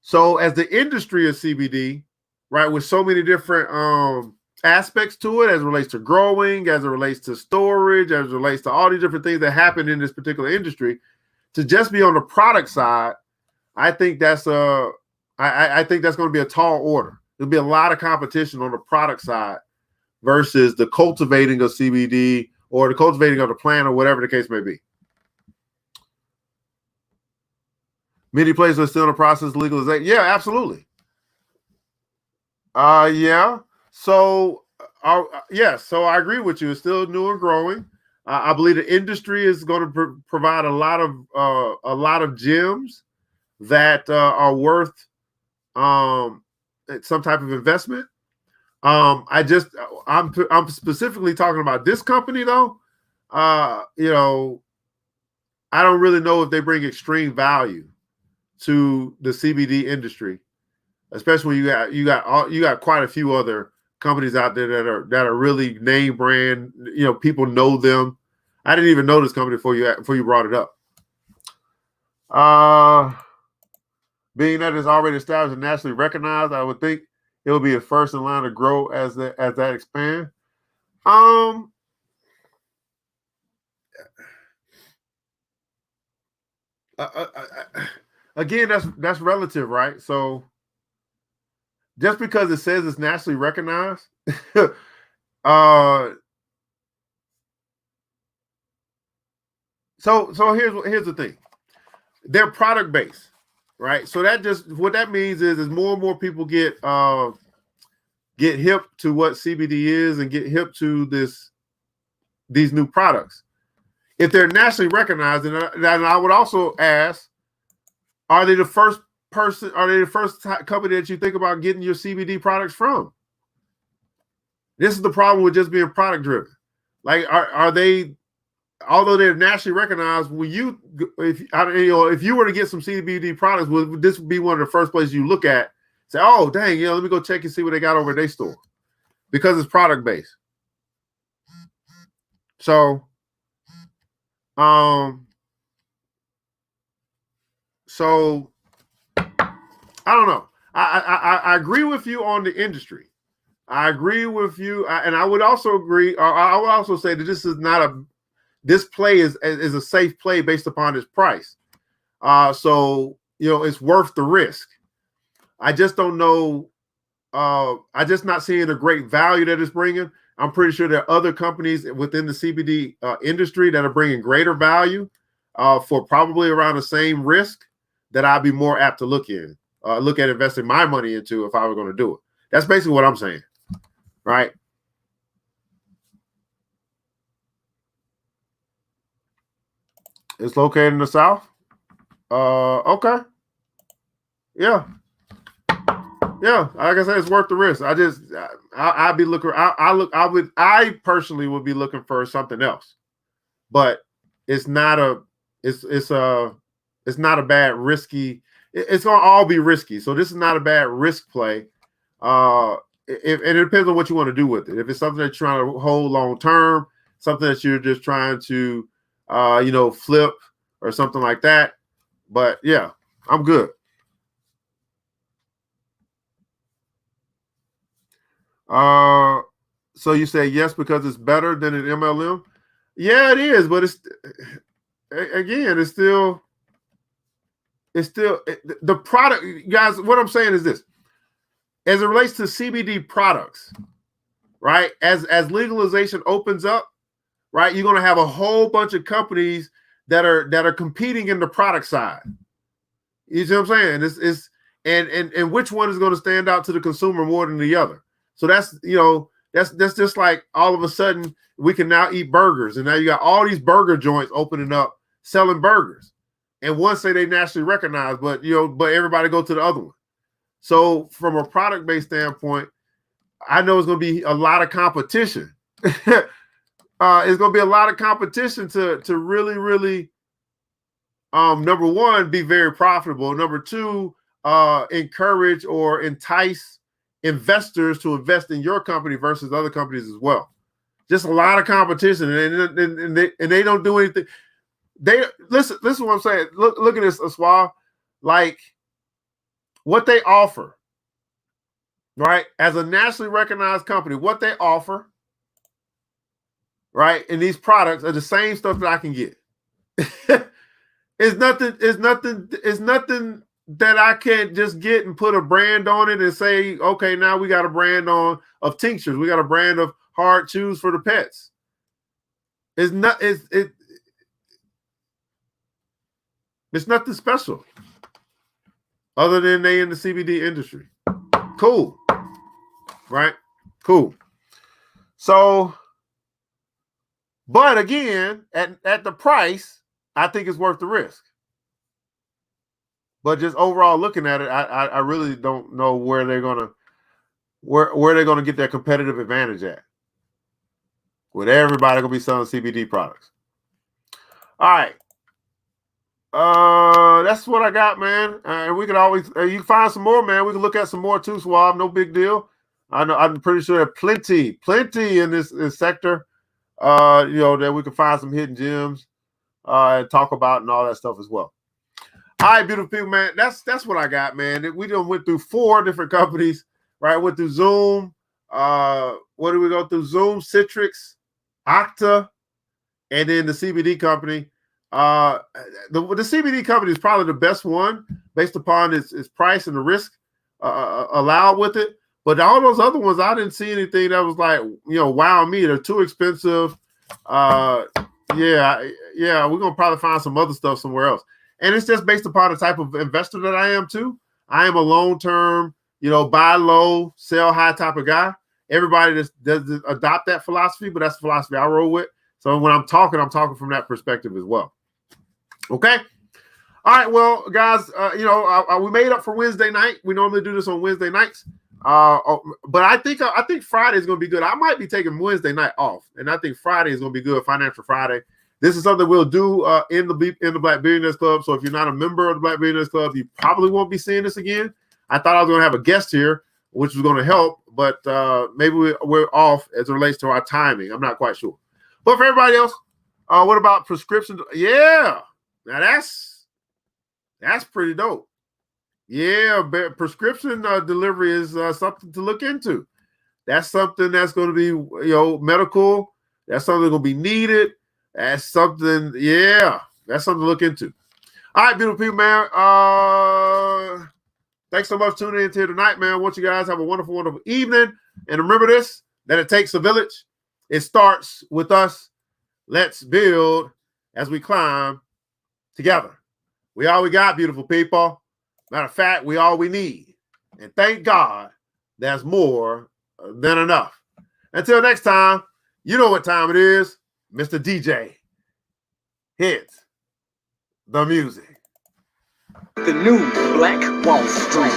So as the industry of CBD, right, with so many different aspects to it, as it relates to growing, as it relates to storage, as it relates to all these different things that happen in this particular industry, to just be on the product side, I think that's I think that's going to be a tall order. There'll be a lot of competition on the product side versus the cultivating of CBD or the cultivating of the plant or whatever the case may be. Many places are still in the process of legalization. Yeah, absolutely. Yeah. So, so I agree with you. It's still new and growing. I believe the industry is going to provide a lot of gems that are worth some type of investment. I'm specifically talking about this company though. I don't really know if they bring extreme value to the CBD industry, especially when you got quite a few other companies out there that are really name brand. People know them. I didn't even know this company before you brought it up. Being that it's already established and nationally recognized, I would think it will be the first in line to grow as that expand. Again, that's relative, right? So just because it says it's nationally recognized, so here's the thing. They're product based, right? So what that means is more and more people get hip to what CBD is and get hip to these new products. If they're nationally recognized, then I would also ask, are they the first company that you think about getting your CBD products from? This is the problem with just being product driven. Like, are they, although they're nationally recognized, if you were to get some CBD products, would this be one of the first places you look at? Say, oh dang, let me go check and see what they got over their store, because it's product based. So, I don't know. I agree with you on the industry. I agree with you, and I would also agree. I would also say that this play is a safe play based upon its price. So it's worth the risk. I just don't know. I just not seeing the great value that it's bringing. I'm pretty sure there are other companies within the CBD industry that are bringing greater value for probably around the same risk that I'd be more apt to look at investing my money into if I were going to do it. That's basically what I'm saying, right? It's located in the South. Okay. Yeah. Yeah, like I said, it's worth the risk. I'd be looking. I personally would be looking for something else, but it's not a bad risky. It's gonna all be risky. So this is not a bad risk play. And it depends on what you want to do with it. If it's something that you're trying to hold long term, something that you're just trying to, flip or something like that. But yeah, I'm good. So you say yes because it's better than an MLM? Yeah, it is, but it's still the product. Guys, what I'm saying is this: as it relates to CBD products, right? As legalization opens up, right, you're going to have a whole bunch of companies that are competing in the product side. You see what I'm saying? And which one is going to stand out to the consumer more than the other? So that's just like all of a sudden we can now eat burgers, and now you got all these burger joints opening up selling burgers, and one say they nationally recognized, but everybody go to the other one. So from a product based standpoint, I know it's going to be a lot of competition. It's going to be a lot of competition to really, really, number one, be very profitable. Number two, encourage or entice investors to invest in your company versus other companies as well. Just a lot of competition, and they don't do anything. They listen to what I'm saying. Look at this, Aswa. Like what they offer, right? As a nationally recognized company, what they offer, right? And these products are the same stuff that I can get. It's nothing that I can't just get and put a brand on it and say, okay, now we got a brand of tinctures. We got a brand of hard chews for the pets. It's nothing special other than they in the CBD industry. Cool. Right? Cool. So, but again, at the price, I think it's worth the risk. But just overall looking at it, I really don't know where they're gonna get their competitive advantage at. With everybody gonna be selling CBD products. All right. That's what I got, man. And we can always you can find some more, man. We can look at some more too, Swab. No big deal. I know I'm pretty sure there are plenty in this sector. That we can find some hidden gems and talk about and all that stuff as well. All right, beautiful people, man. That's what I got, man. We done went through 4 different companies, right? Went through Zoom. What did we go through? Zoom, Citrix, Okta, and then the CBD company. The CBD company is probably the best one based upon its price and the risk allowed with it. But all those other ones, I didn't see anything that was like, wow me. They're too expensive. We're gonna probably find some other stuff somewhere else. And it's just based upon the type of investor that I am too. I am a long-term, buy low, sell high type of guy. Everybody doesn't adopt that philosophy, but that's the philosophy I roll with. So when I'm talking from that perspective as well. Okay. All right. Well, guys, we made up for Wednesday night. We normally do this on Wednesday nights. But I think Friday is going to be good. I might be taking Wednesday night off, and I think Friday is going to be good. Financial Friday. This is something we'll do in the Black Billionaires Club. So if you're not a member of the Black Billionaires Club, you probably won't be seeing this again. I thought I was going to have a guest here, which was going to help, but maybe we're off as it relates to our timing. I'm not quite sure. But for everybody else, what about prescription? Yeah, now that's pretty dope. Yeah, but prescription delivery is something to look into. That's something that's going to be medical. That's something that's going to be needed. That's something, yeah. That's something to look into. All right, beautiful people, man. Thanks so much for tuning in here tonight, man. I want you guys to have a wonderful, wonderful evening. And remember this, that it takes a village. It starts with us. Let's build as we climb together. We all we got, beautiful people. Matter of fact, we all we need. And thank God there's more than enough. Until next time, you know what time it is. Mr. DJ hits the music. The new Black Wall Street.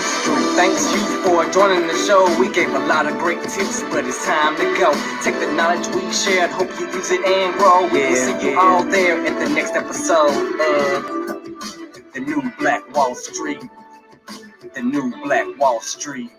Thanks you for joining the show. We gave a lot of great tips, but it's time to go. Take the knowledge we shared, hope you use it and grow. We will see you all there at the next episode of The New Black Wall Street. The New Black Wall Street.